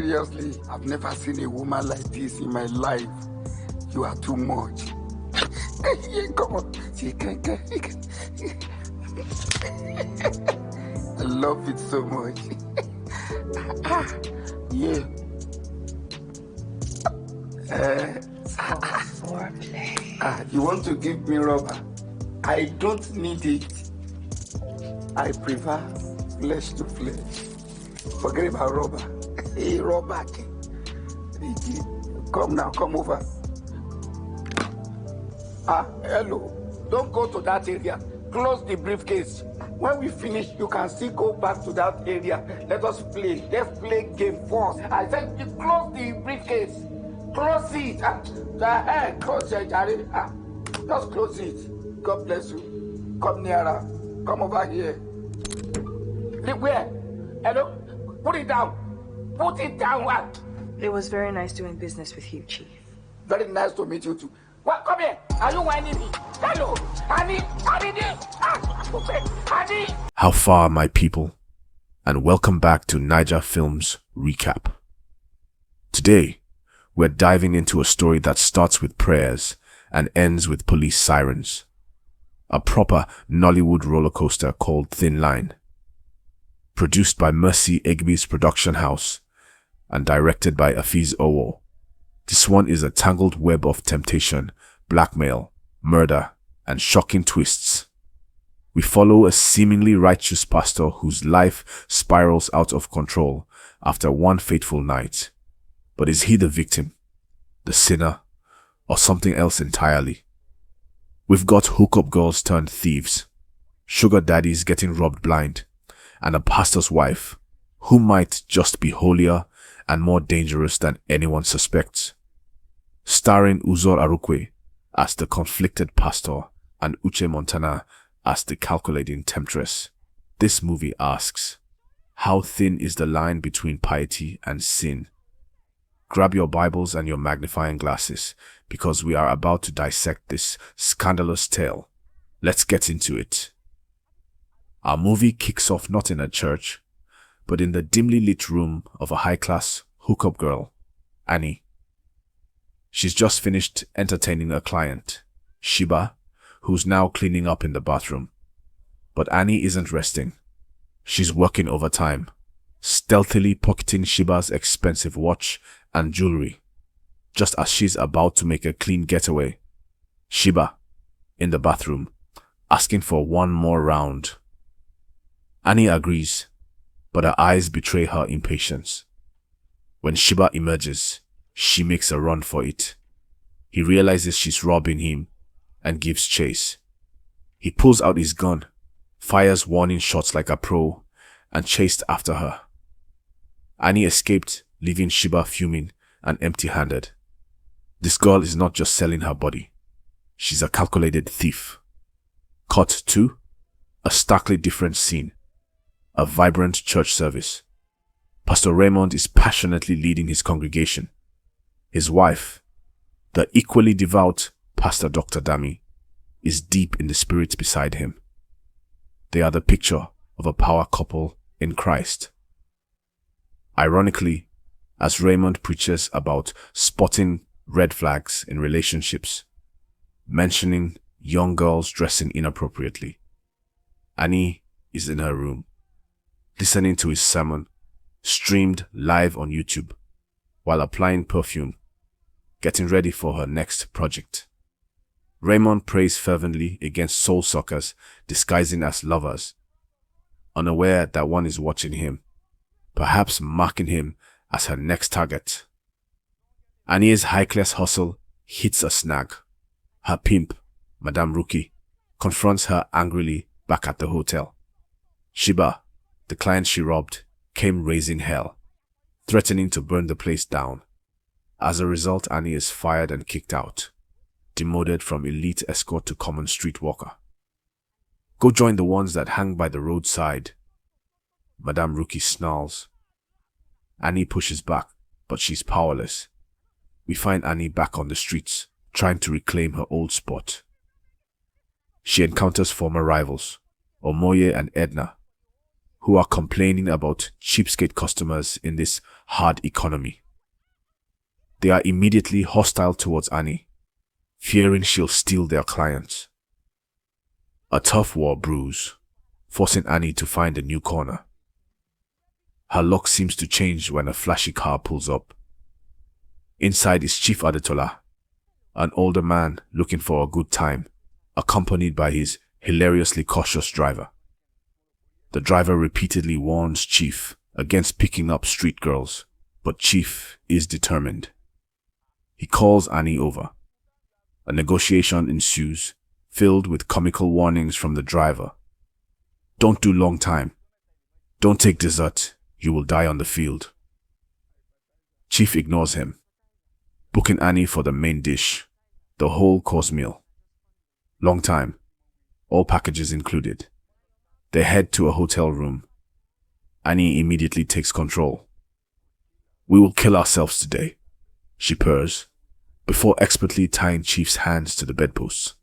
Seriously, I've never seen a woman like this in my life. You are too much. Come on. I love it so much. Yeah. Foreplay. You want to give me rubber? I don't need it. I prefer flesh to flesh. Forget about rubber. Hey, rubber. Come now, come over. Hello. Don't go to that area. Close the briefcase. When we finish, you can still go back to that area. Let us play. Let's play game first. I said, you close the briefcase. Close it. Close it, Jerry. Just close it. God bless you. Come nearer. Come over here. Where? Hello? Put it down. Put it down. What? It was very nice doing business with you, Chief. Very nice to meet you too. What? Come here. Are you whining me? Hello? Honey? How far, my people? And welcome back to Naija Films Recap. Today, we're diving into a story that starts with prayers and ends with police sirens. A proper Nollywood roller coaster called Thinline. Produced by Mercy Aigbe's production house and directed by Afiz Owo. This one is a tangled web of temptation, blackmail, murder, and shocking twists. We follow a seemingly righteous pastor whose life spirals out of control after one fateful night. But is he the victim, the sinner, or something else entirely? We've got hookup girls turned thieves, sugar daddies getting robbed blind, and a pastor's wife who might just be holier and more dangerous than anyone suspects. Starring Uzor Arukwe as the conflicted pastor and Uche Montana as the calculating temptress. This movie asks, how thin is the line between piety and sin? Grab your Bibles and your magnifying glasses because we are about to dissect this scandalous tale. Let's get into it. Our movie kicks off not in a church, but in the dimly lit room of a high-class hookup girl, Annie. She's just finished entertaining a client, Shiba, who's now cleaning up in the bathroom. But Annie isn't resting. She's working overtime, stealthily pocketing Shiba's expensive watch and jewelry. Just as she's about to make a clean getaway, Shiba, in the bathroom, asking for one more round. Annie agrees, but her eyes betray her impatience. When Shiba emerges, she makes a run for it. He realizes she's robbing him and gives chase. He pulls out his gun, fires warning shots like a pro, and chased after her. Annie escaped, leaving Shiba fuming and empty-handed. This girl is not just selling her body. She's a calculated thief. Cut 2, a starkly different scene. A vibrant church service. Pastor Raymond is passionately leading his congregation. His wife, the equally devout Pastor Dr. Dami, is deep in the spirit beside him. They are the picture of a power couple in Christ. Ironically, as Raymond preaches about spotting red flags in relationships, mentioning young girls dressing inappropriately, Annie is in her room, listening to his sermon, streamed live on YouTube, while applying perfume, getting ready for her next project. Raymond prays fervently against soul suckers disguising as lovers, unaware that one is watching him, perhaps marking him as her next target. Annie's high-class hustle hits a snag. Her pimp, Madame Rookie, confronts her angrily back at the hotel. Shiba, the client she robbed, came raising hell, threatening to burn the place down. As a result, Annie is fired and kicked out, demoted from elite escort to common streetwalker. Go join the ones that hang by the roadside. Madame Rookie snarls. Annie pushes back, but she's powerless. We find Annie back on the streets, trying to reclaim her old spot. She encounters former rivals, Omoye and Edna. who are complaining about cheapskate customers in this hard economy. They are immediately hostile towards Annie, fearing she'll steal their clients. A tough war brews, forcing Annie to find a new corner. Her luck seems to change when a flashy car pulls up. Inside is Chief Adetola, an older man looking for a good time, accompanied by his hilariously cautious driver. The driver repeatedly warns Chief against picking up street girls, but Chief is determined. He calls Annie over. A negotiation ensues, filled with comical warnings from the driver. Don't do long time. Don't take dessert. You will die on the field. Chief ignores him, booking Annie for the main dish, the whole course meal. Long time, all packages included. They head to a hotel room. Annie immediately takes control. We will kill ourselves today, she purrs, before expertly tying Chief's hands to the bedposts.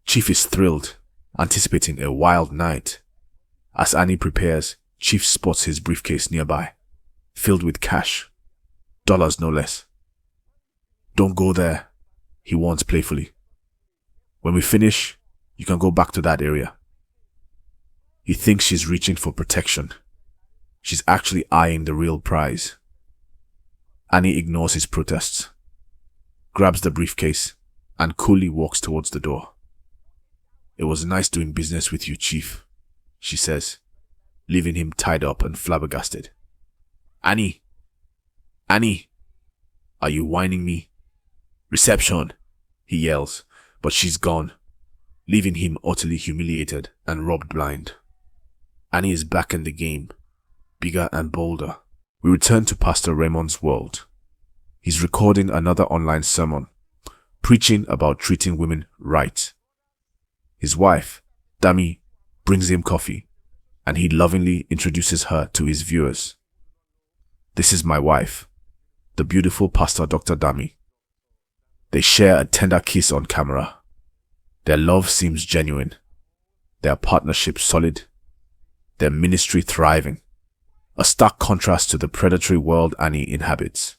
Chief is thrilled, anticipating a wild night. As Annie prepares, Chief spots his briefcase nearby, filled with cash, dollars no less. Don't go there, he warns playfully. When we finish, you can go back to that area. He thinks she's reaching for protection. She's actually eyeing the real prize. Annie ignores his protests, grabs the briefcase, and coolly walks towards the door. It was nice doing business with you, Chief, she says, leaving him tied up and flabbergasted. Annie! Annie! Are you whining me? Reception! He yells, but she's gone, leaving him utterly humiliated and robbed blind. Annie is back in the game, bigger and bolder. We return to Pastor Raymond's world. He's recording another online sermon, preaching about treating women right. His wife, Dami, brings him coffee, and he lovingly introduces her to his viewers. This is my wife, the beautiful Pastor Dr. Dami. They share a tender kiss on camera. Their love seems genuine, their partnership solid, their ministry thriving, a stark contrast to the predatory world Annie inhabits.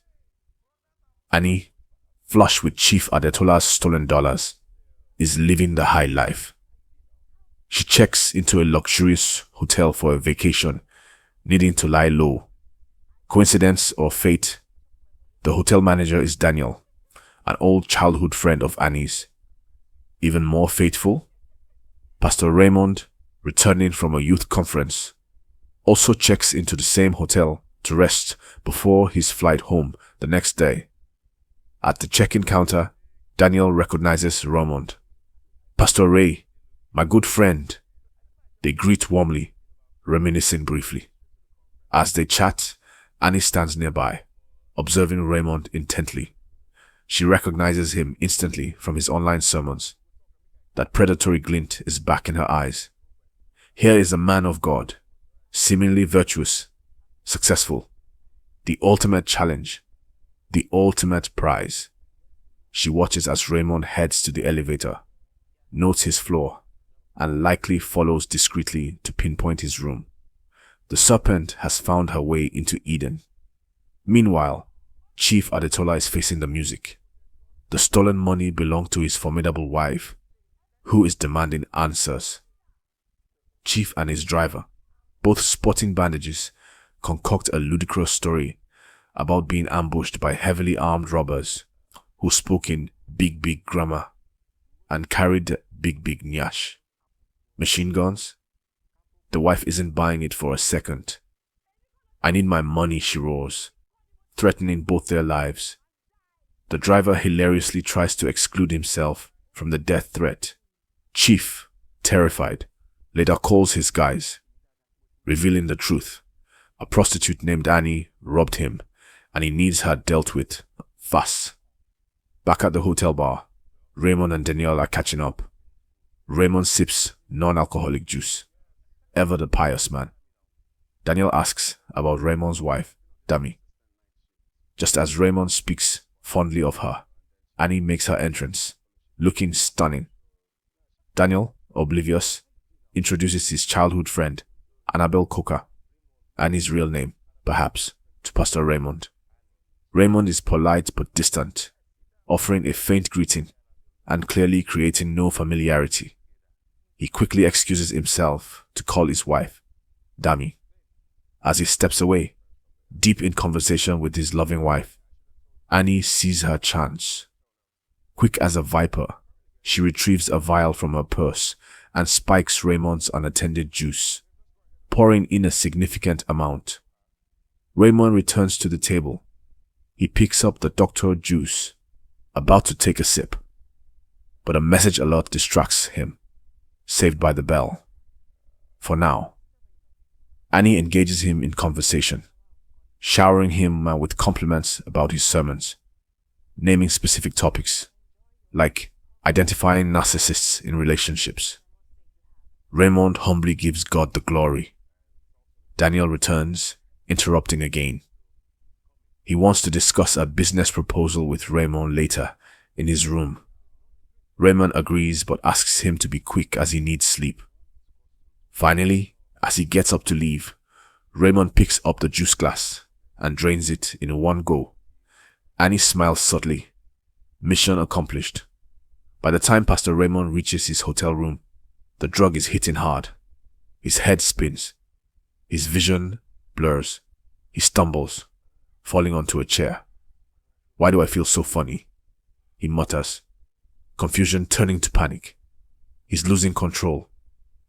Annie, flush with Chief Adetola's stolen dollars, is living the high life. She checks into a luxurious hotel for a vacation, needing to lie low. Coincidence or fate? The hotel manager is Daniel, an old childhood friend of Annie's. Even more fateful, Pastor Raymond, returning from a youth conference, also checks into the same hotel to rest before his flight home the next day. At the check-in counter, Daniel recognizes Raymond. Pastor Ray, my good friend. They greet warmly, reminiscing briefly. As they chat, Annie stands nearby, observing Raymond intently. She recognizes him instantly from his online sermons. That predatory glint is back in her eyes. Here is a man of God, seemingly virtuous, successful. The ultimate challenge, the ultimate prize. She watches as Raymond heads to the elevator, notes his floor, and likely follows discreetly to pinpoint his room. The serpent has found her way into Eden. Meanwhile, Chief Adetola is facing the music. The stolen money belonged to his formidable wife, who is demanding answers. Chief and his driver, both sporting bandages, concoct a ludicrous story about being ambushed by heavily armed robbers who spoke in big grammar and carried big nyash. Machine guns? The wife isn't buying it for a second. I need my money, she roars, threatening both their lives. The driver hilariously tries to exclude himself from the death threat. Chief, terrified, later calls his guys, revealing the truth. A prostitute named Annie robbed him, and he needs her dealt with fast. Back at the hotel bar, Raymond and Danielle are catching up. Raymond sips non-alcoholic juice, ever the pious man. Danielle asks about Raymond's wife, Dami. Just as Raymond speaks fondly of her, Annie makes her entrance, looking stunning. Daniel, oblivious, introduces his childhood friend, Annabel Coker, Annie's real name, perhaps, to Pastor Raymond. Raymond is polite but distant, offering a faint greeting and clearly creating no familiarity. He quickly excuses himself to call his wife, Dami. As he steps away, deep in conversation with his loving wife, Annie sees her chance. Quick as a viper, she retrieves a vial from her purse and spikes Raymond's unattended juice, pouring in a significant amount. Raymond returns to the table. He picks up the doctored juice, about to take a sip, but a message alert distracts him, saved by the bell. For now, Annie engages him in conversation, showering him with compliments about his sermons, naming specific topics, like identifying narcissists in relationships. Raymond humbly gives God the glory. Daniel returns, interrupting again. He wants to discuss a business proposal with Raymond later in his room. Raymond agrees but asks him to be quick as he needs sleep. Finally, as he gets up to leave, Raymond picks up the juice glass and drains it in one go. Annie smiles subtly. Mission accomplished. By the time Pastor Raymond reaches his hotel room, the drug is hitting hard. His head spins. His vision blurs. He stumbles, falling onto a chair. Why do I feel so funny? He mutters, confusion turning to panic. He's losing control,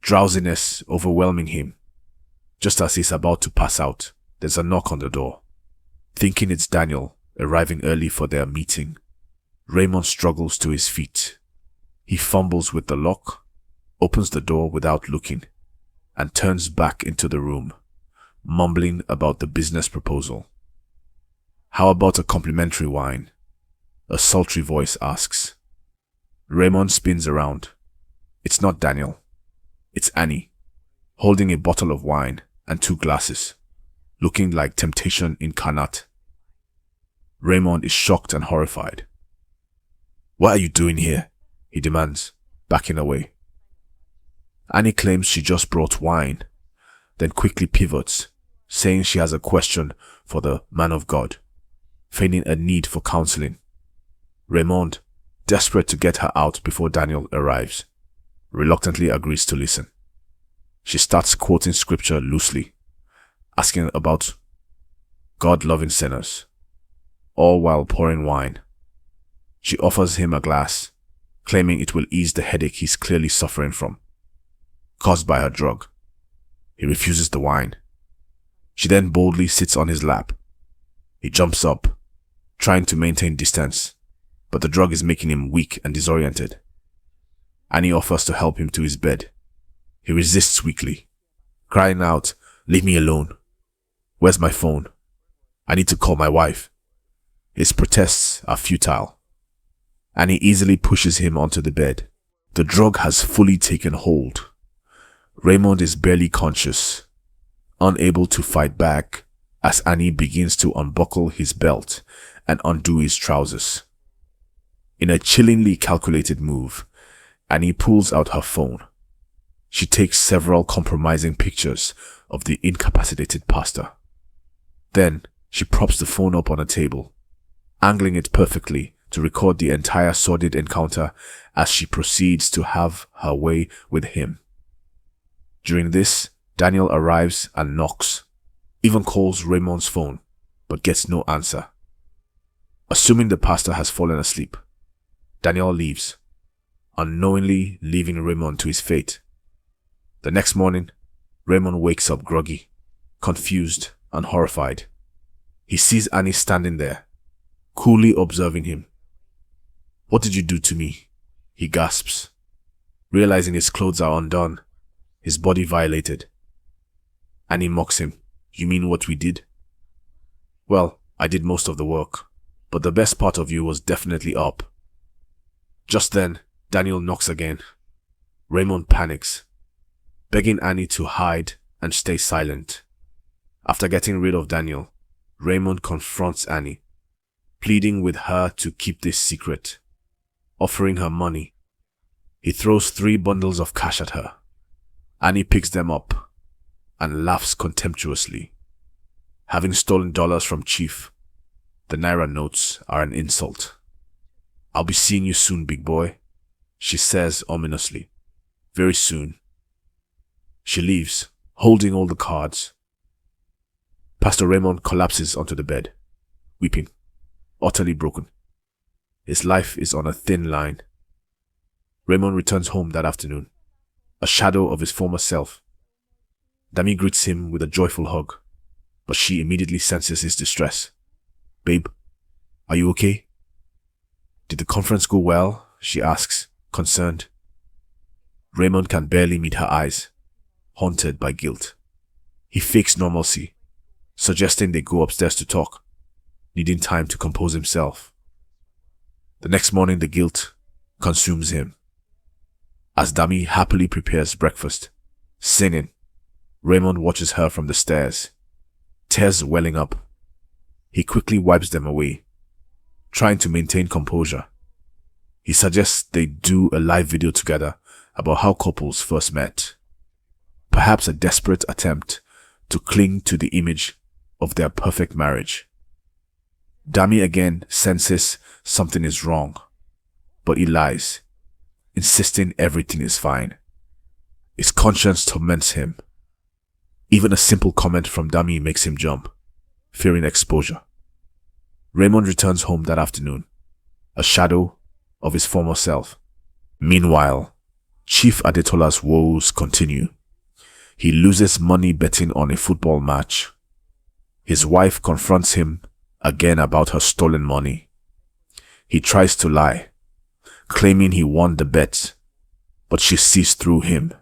drowsiness overwhelming him. Just as he's about to pass out, there's a knock on the door. Thinking it's Daniel, arriving early for their meeting, Raymond struggles to his feet. He fumbles with the lock, opens the door without looking, and turns back into the room, mumbling about the business proposal. How about a complimentary wine? A sultry voice asks. Raymond spins around. It's not Daniel. It's Annie, holding a bottle of wine and 2 glasses, looking like temptation incarnate. Raymond is shocked and horrified. What are you doing here? He demands, backing away. Annie claims she just brought wine, then quickly pivots, saying she has a question for the man of God, feigning a need for counseling. Raymond, desperate to get her out before Daniel arrives, reluctantly agrees to listen. She starts quoting scripture loosely, asking about God-loving sinners, all while pouring wine. She offers him a glass, claiming it will ease the headache he's clearly suffering from, caused by her drug. He refuses the wine. She then boldly sits on his lap. He jumps up, trying to maintain distance, but the drug is making him weak and disoriented. Annie offers to help him to his bed. He resists weakly, crying out, "Leave me alone. Where's my phone? I need to call my wife." His protests are futile. Annie easily pushes him onto the bed. The drug has fully taken hold. Raymond is barely conscious, unable to fight back as Annie begins to unbuckle his belt and undo his trousers. In a chillingly calculated move, Annie pulls out her phone. She takes several compromising pictures of the incapacitated pastor. Then, she props the phone up on a table, angling it perfectly to record the entire sordid encounter as she proceeds to have her way with him. During this, Daniel arrives and knocks, even calls Raymond's phone, but gets no answer. Assuming the pastor has fallen asleep, Daniel leaves, unknowingly leaving Raymond to his fate. The next morning, Raymond wakes up groggy, confused and horrified. He sees Annie standing there, coolly observing him. "What did you do to me?" he gasps, realizing his clothes are undone, his body violated. Annie mocks him. "You mean what we did?" "Well, I did most of the work, but the best part of you was definitely up." Just then, Daniel knocks again. Raymond panics, begging Annie to hide and stay silent. After getting rid of Daniel, Raymond confronts Annie, pleading with her to keep this secret, offering her money. He throws 3 bundles of cash at her. Annie picks them up, and laughs contemptuously. Having stolen dollars from Chief, the Naira notes are an insult. "I'll be seeing you soon, big boy," she says ominously. "Very soon." She leaves, holding all the cards. Pastor Raymond collapses onto the bed, weeping, utterly broken. His life is on a thin line. Raymond returns home that afternoon, a shadow of his former self. Dami greets him with a joyful hug, but she immediately senses his distress. "Babe, are you okay?" "Did the conference go well?" she asks, concerned. Raymond can barely meet her eyes, haunted by guilt. He fakes normalcy, suggesting they go upstairs to talk, needing time to compose himself. The next morning, the guilt consumes him. As Dami happily prepares breakfast, singing, Raymond watches her from the stairs, tears welling up. He quickly wipes them away, trying to maintain composure. He suggests they do a live video together about how couples first met. Perhaps a desperate attempt to cling to the image of their perfect marriage. Dami again senses something is wrong, but he lies, insisting everything is fine. His conscience torments him. Even a simple comment from Dami makes him jump, fearing exposure. Raymond returns home that afternoon, a shadow of his former self. Meanwhile, Chief Adetola's woes continue. He loses money betting on a football match. His wife confronts him again about her stolen money. He tries to lie, claiming he won the bet, but she sees through him,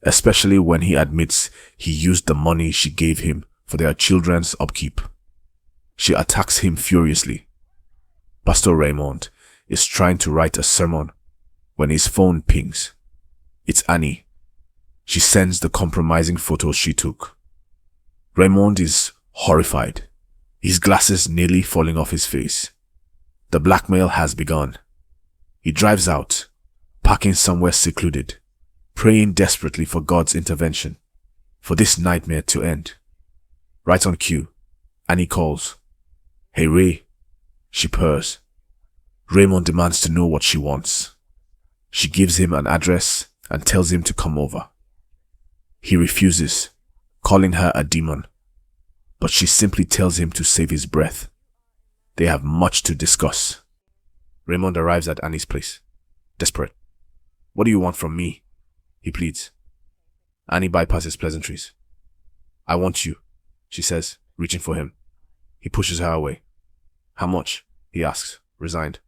especially when he admits he used the money she gave him for their children's upkeep. She attacks him furiously. Pastor Raymond is trying to write a sermon when his phone pings. It's Annie. She sends the compromising photos she took. Raymond is horrified, his glasses nearly falling off his face. The blackmail has begun. He drives out, parking somewhere secluded, praying desperately for God's intervention, for this nightmare to end. Right on cue, Annie calls. "Hey Ray," she purrs. Raymond demands to know what she wants. She gives him an address and tells him to come over. He refuses, calling her a demon, but she simply tells him to save his breath. They have much to discuss. Raymond arrives at Annie's place, desperate. "What do you want from me?" he pleads. Annie bypasses pleasantries. "I want you," she says, reaching for him. He pushes her away. "How much?" he asks, resigned.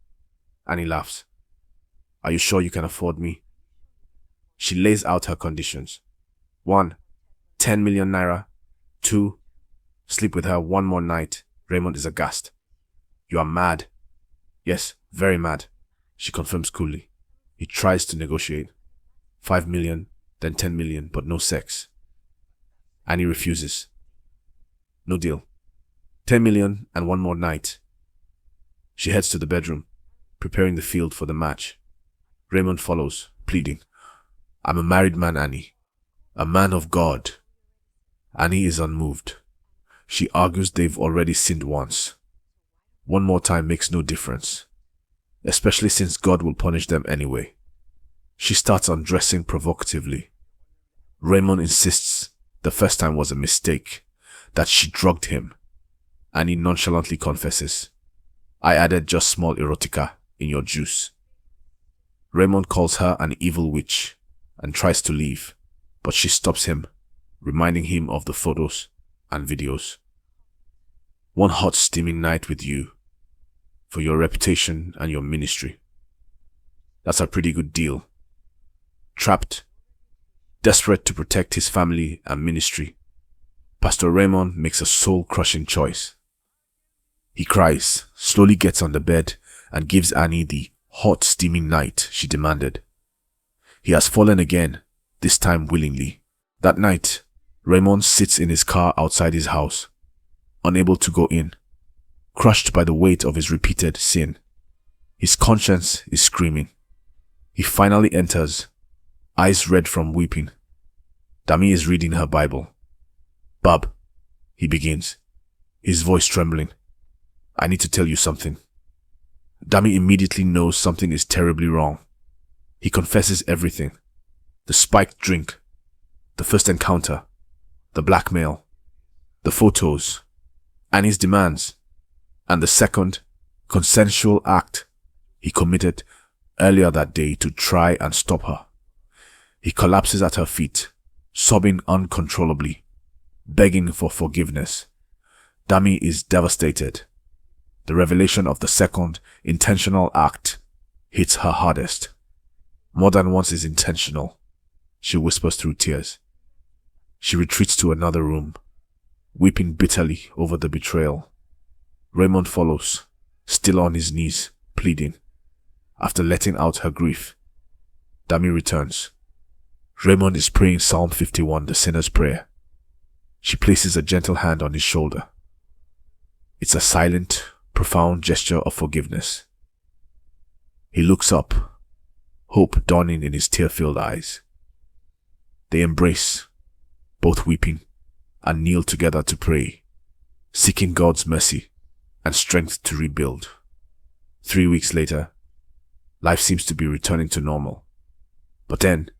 Annie laughs. "Are you sure you can afford me?" She lays out her conditions. 1, 10 million naira. 2, sleep with her one more night. Raymond is aghast. "You are mad." "Yes, very mad," she confirms coolly. He tries to negotiate. 5 million, then 10 million, but no sex. Annie refuses. No deal. 10 million and one more night. She heads to the bedroom, preparing the field for the match. Raymond follows, pleading. "I'm a married man, Annie. A man of God." Annie is unmoved. She argues they've already sinned once. One more time makes no difference, especially since God will punish them anyway. She starts undressing provocatively. Raymond insists the first time was a mistake, that she drugged him. Annie nonchalantly confesses, "I added just small erotica in your juice." Raymond calls her an evil witch and tries to leave, but she stops him, reminding him of the photos and videos. "One hot steaming night with you, for your reputation and your ministry." That's a pretty good deal. Trapped, desperate to protect his family and ministry, Pastor Raymond makes a soul-crushing choice. He cries, slowly gets on the bed, and gives Annie the hot steaming night she demanded. He has fallen again, this time willingly. That night, Raymond sits in his car outside his house, unable to go in, crushed by the weight of his repeated sin. His conscience is screaming. He finally enters, eyes red from weeping. Dami is reading her Bible, "Bob," he begins, his voice trembling. "I need to tell you something." Dami immediately knows something is terribly wrong. He confesses everything. The spiked drink, the first encounter, the blackmail, the photos, Annie's demands, and the second, consensual act he committed earlier that day to try and stop her. He collapses at her feet, sobbing uncontrollably, begging for forgiveness. Dami is devastated. The revelation of the second, intentional act hits her hardest. More than once is intentional, she whispers through tears. She retreats to another room, weeping bitterly over the betrayal. Raymond follows, still on his knees, pleading. After letting out her grief, Dami returns. Raymond is praying Psalm 51, the sinner's prayer. She places a gentle hand on his shoulder. It's a silent, profound gesture of forgiveness. He looks up, hope dawning in his tear-filled eyes. They embrace, both weeping, and kneel together to pray, seeking God's mercy and strength to rebuild. 3 weeks later, life seems to be returning to normal. But then,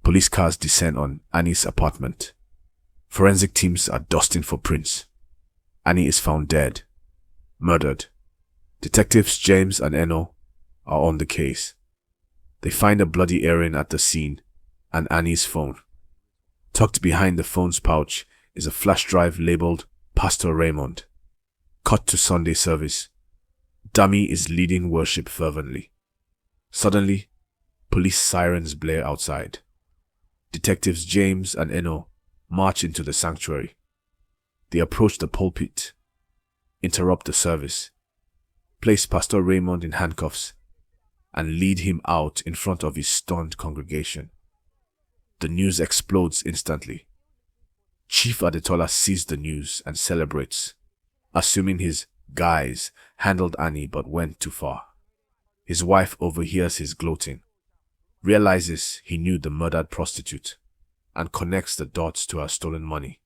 police cars descend on Annie's apartment. Forensic teams are dusting for prints. Annie is found dead, murdered. Detectives James and Eno are on the case. They find a bloody earring at the scene and Annie's phone. Tucked behind the phone's pouch is a flash drive labeled Pastor Raymond. Cut to Sunday service. Dami is leading worship fervently. Suddenly, police sirens blare outside. Detectives James and Eno march into the sanctuary. They approach the pulpit, interrupt the service, place Pastor Raymond in handcuffs, and lead him out in front of his stunned congregation. The news explodes instantly. Chief Adetola sees the news and celebrates, assuming his guys handled Annie but went too far. His wife overhears his gloating, realizes he knew the murdered prostitute, and connects the dots to her stolen money.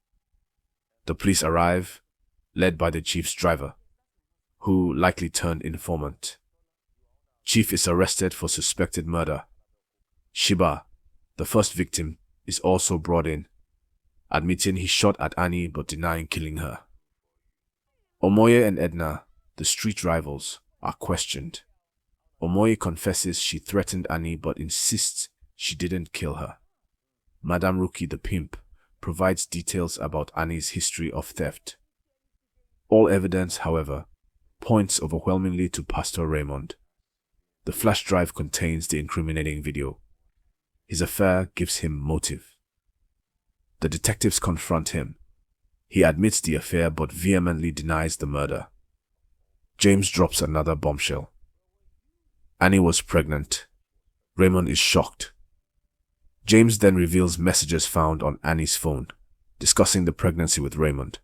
The police arrive, led by the chief's driver, who likely turned informant. Chief is arrested for suspected murder. Shiba, the first victim, is also brought in, admitting he shot at Annie but denying killing her. Omoye and Edna, the street rivals, are questioned. Omoye confesses she threatened Annie but insists she didn't kill her. Madame Ruki, the pimp, provides details about Annie's history of theft. All evidence, however, points overwhelmingly to Pastor Raymond. The flash drive contains the incriminating video. His affair gives him motive. The detectives confront him. He admits the affair but vehemently denies the murder. James drops another bombshell. Annie was pregnant. Raymond is shocked. James then reveals messages found on Annie's phone, discussing the pregnancy with Raymond.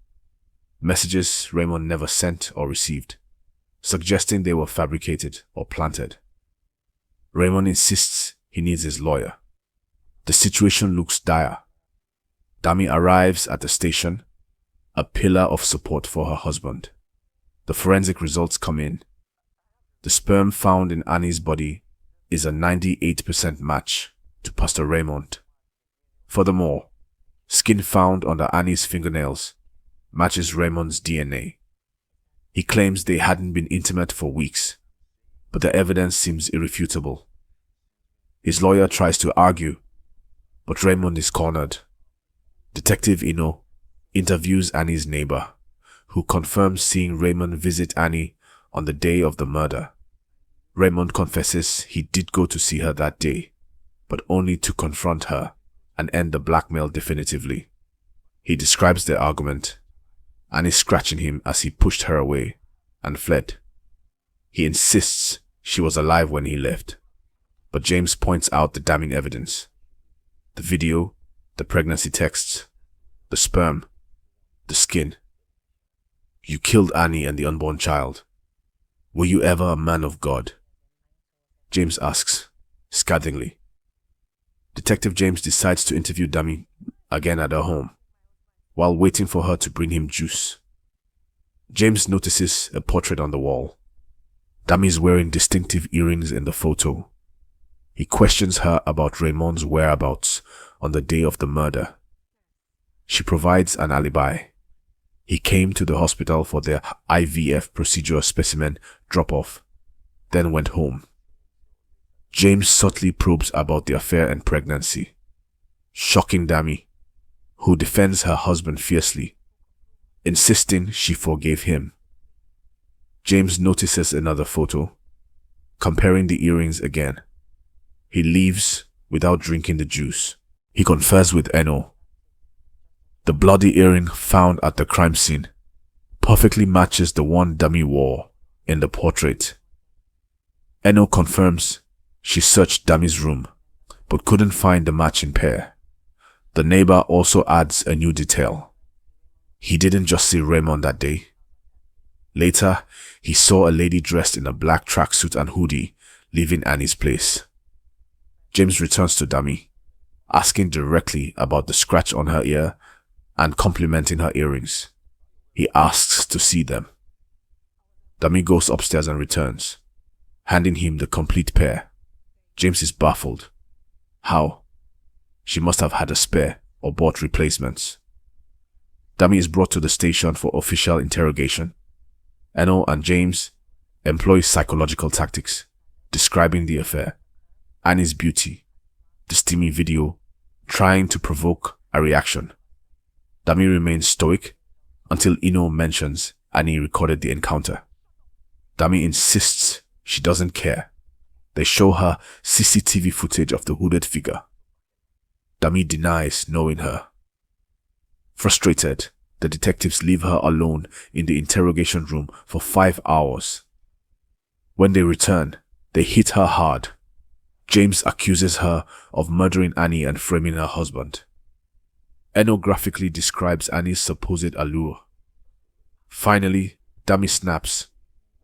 Messages Raymond never sent or received, suggesting they were fabricated or planted. Raymond insists he needs his lawyer. The situation looks dire. Dami arrives at the station, a pillar of support for her husband. The forensic results come in. The sperm found in Annie's body is a 98% match to Pastor Raymond. Furthermore, skin found under Annie's fingernails matches Raymond's DNA. He claims they hadn't been intimate for weeks, but the evidence seems irrefutable. His lawyer tries to argue, but Raymond is cornered. Detective Ino interviews Annie's neighbor, who confirms seeing Raymond visit Annie on the day of the murder. Raymond confesses he did go to see her that day, but only to confront her and end the blackmail definitively. He describes their argument, Annie scratching him as he pushed her away and fled. He insists she was alive when he left, but James points out the damning evidence. The video, the pregnancy texts, the sperm, the skin. You killed Annie and the unborn child. Were you ever a man of God? James asks, scathingly. Detective James decides to interview Dami again at her home. while waiting for her to bring him juice. James notices a portrait on the wall. Dami is wearing distinctive earrings in the photo. He questions her about Raymond's whereabouts on the day of the murder. She provides an alibi. He came to the hospital for their IVF procedure specimen drop-off, then went home. James subtly probes about the affair and pregnancy, shocking Dami, who defends her husband fiercely, insisting she forgave him. James notices another photo, comparing the earrings again. He leaves without drinking the juice. He confers with Eno. The bloody earring found at the crime scene perfectly matches the one Dami wore in the portrait. Eno confirms she searched Dami's room but couldn't find the matching pair. The neighbor also adds a new detail. He didn't just see Raymond that day. Later, he saw a lady dressed in a black tracksuit and hoodie leaving Annie's place. James returns to Dami, asking directly about the scratch on her ear and complimenting her earrings. He asks to see them. Dami goes upstairs and returns, handing him the complete pair. James is baffled. How? She must have had a spare or bought replacements. Dami is brought to the station for official interrogation. Eno and James employ psychological tactics, describing the affair, Annie's beauty, the steamy video, trying to provoke a reaction. Dami remains stoic until Eno mentions Annie recorded the encounter. Dami insists she doesn't care. They show her CCTV footage of the hooded figure. Dami denies knowing her. Frustrated, the detectives leave her alone in the interrogation room for 5 hours. When they return, they hit her hard. James accuses her of murdering Annie and framing her husband. Eno graphically describes Annie's supposed allure. Finally, Dami snaps.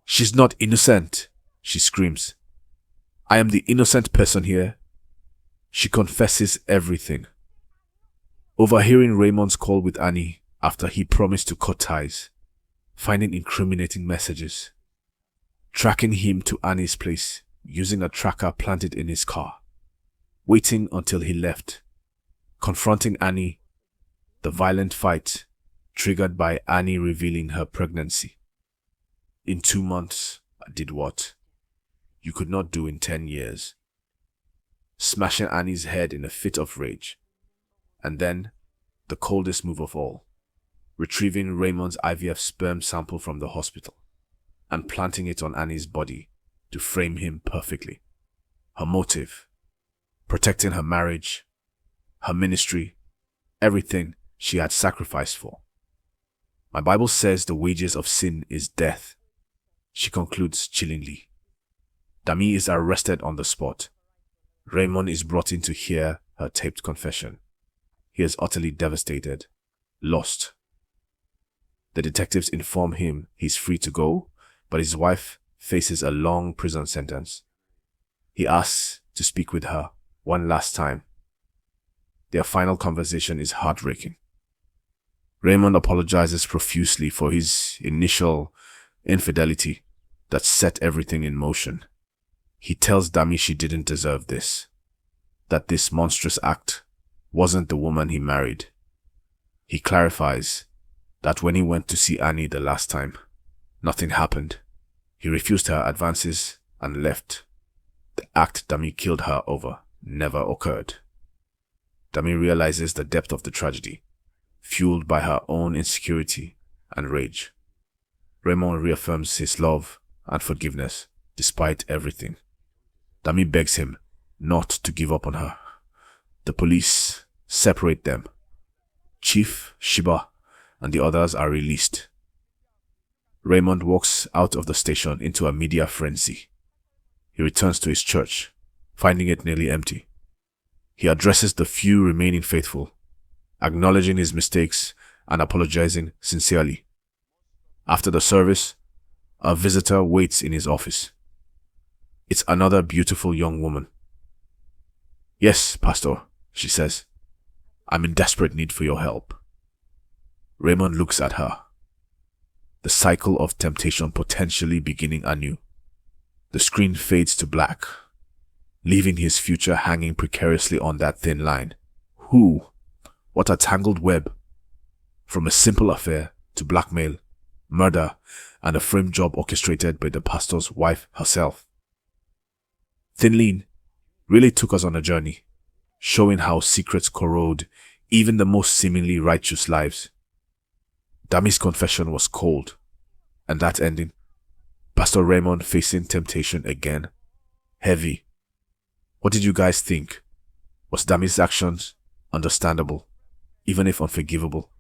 "She's not innocent," she screams. "I am the innocent person here." She confesses everything. Overhearing Raymond's call with Annie after he promised to cut ties, finding incriminating messages, tracking him to Annie's place using a tracker planted in his car, waiting until he left, confronting Annie, the violent fight triggered by Annie revealing her pregnancy. In 2 months, I did what you could not do in 10 years. Smashing Annie's head in a fit of rage. And then, the coldest move of all, retrieving Raymond's IVF sperm sample from the hospital and planting it on Annie's body to frame him perfectly. Her motive, protecting her marriage, her ministry, everything she had sacrificed for. My Bible says the wages of sin is death, she concludes chillingly. Dami is arrested on the spot. Raymond is brought in to hear her taped confession. He is utterly devastated, lost. The detectives inform him he's free to go, but his wife faces a long prison sentence. He asks to speak with her one last time. Their final conversation is heartbreaking. Raymond apologizes profusely for his initial infidelity that set everything in motion. He tells Dami she didn't deserve this, that this monstrous act wasn't the woman he married. He clarifies that when he went to see Annie the last time, nothing happened. He refused her advances and left. The act Dami killed her over never occurred. Dami realizes the depth of the tragedy, fueled by her own insecurity and rage. Raymond reaffirms his love and forgiveness despite everything. Dami begs him not to give up on her. The police separate them. Chief, Shiba, and the others are released. Raymond walks out of the station into a media frenzy. He returns to his church, finding it nearly empty. He addresses the few remaining faithful, acknowledging his mistakes and apologizing sincerely. After the service, a visitor waits in his office. It's another beautiful young woman. "Yes, Pastor," she says. "I'm in desperate need for your help." Raymond looks at her. The cycle of temptation potentially beginning anew. The screen fades to black, leaving his future hanging precariously on that thin line. Who? What a tangled web. From a simple affair to blackmail, murder, and a frame job orchestrated by the pastor's wife herself. Thinline really took us on a journey, showing how secrets corrode even the most seemingly righteous lives. Dami's confession was cold, and that ending, Pastor Raymond facing temptation again, heavy. What did you guys think? Was Dami's actions understandable, even if unforgivable?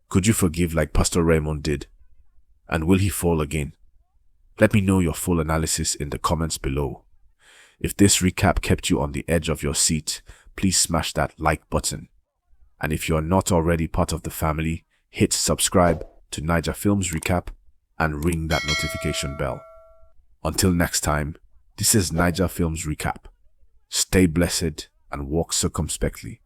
Could you forgive like Pastor Raymond did? And will he fall again? Let me know your full analysis in the comments below. If this recap kept you on the edge of your seat, please smash that like button. And if you are not already part of the family, hit subscribe to Naija Films Recap and ring that notification bell. Until next time, this is Naija Films Recap. Stay blessed and walk circumspectly.